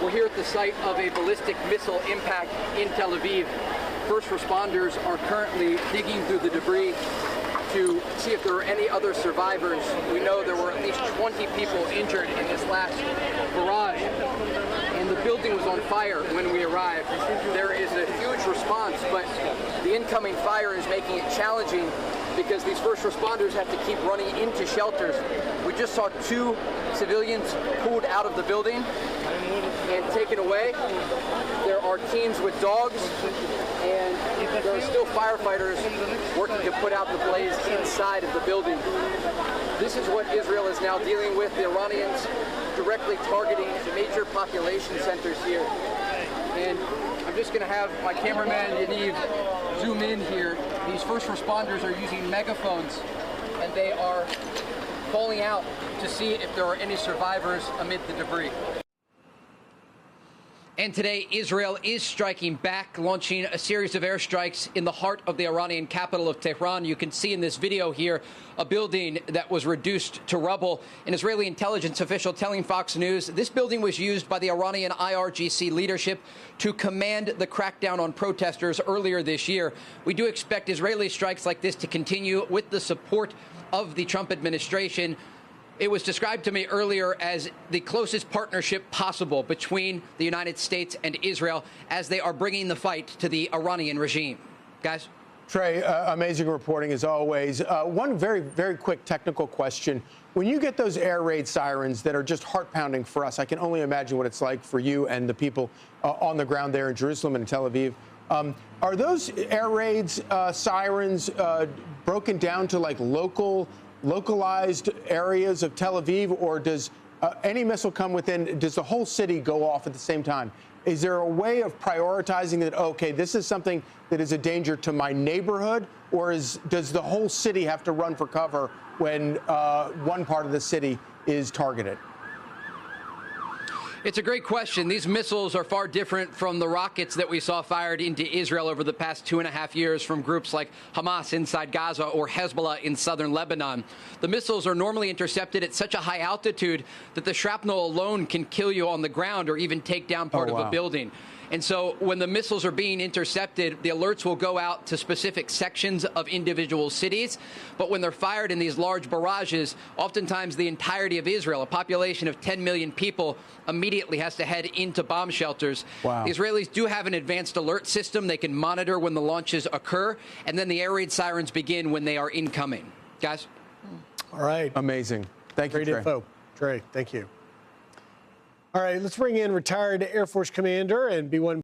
We're here at the site of a ballistic missile impact in Tel Aviv. First responders are currently digging through the debris to see if there are any other survivors. We know there were at least 20 people injured in this last barrage, and the building was on fire when we arrived. There is a huge response, but the incoming fire is making it challenging because these first responders have to keep running into shelters. We just saw 2 civilians pulled out of the building and taken away. There are teams with dogs, and there are still firefighters working to put out the blaze inside of the building. This is what Israel is now dealing with. The Iranians directly targeting major population centers here. And I'm just going to have my cameraman Yaniv zoom in here. These first responders are using megaphones, and they are calling out to see if there are any survivors amid the debris. And today, Israel is striking back, launching a series of airstrikes in the heart of the Iranian capital of Tehran. You can see in this video here a building that was reduced to rubble. An Israeli intelligence official telling Fox News this building was used by the Iranian IRGC leadership to command the crackdown on protesters earlier this year. We do expect Israeli strikes like this to continue with the support of the Trump administration. It was described to me earlier as the closest partnership possible between the United States and Israel as they are bringing the fight to the Iranian regime. Guys? Trey, amazing reporting as always. One very, very quick technical question. When you get those air raid sirens that are just heart-pounding for us, I can only imagine what it's like for you and the people on the ground there in Jerusalem and in Tel Aviv. Are those air raids sirens broken down to like localized areas of Tel Aviv, or does any missile come within, does the whole city go off at the same time? Is there a way of prioritizing that, okay, this is something that is a danger to my neighborhood, or does the whole city have to run for cover when one part of the city is targeted? It's a great question. These missiles are far different from the rockets that we saw fired into Israel over the past 2.5 years from groups like Hamas inside Gaza or Hezbollah in southern Lebanon. The missiles are normally intercepted at such a high altitude that the shrapnel alone can kill you on the ground or even take down part of a building. And so when the missiles are being intercepted, the alerts will go out to specific sections of individual cities. But when they're fired in these large barrages, oftentimes the entirety of Israel, a population of 10 million people, immediately has to head into bomb shelters. Wow. The Israelis do have an advanced alert system. They can monitor when the launches occur, and then the air raid sirens begin when they are incoming. Guys? All right. Amazing. Thank you, Trey. Great info. Trey, thank you. All right, let's bring in retired Air Force commander and B-1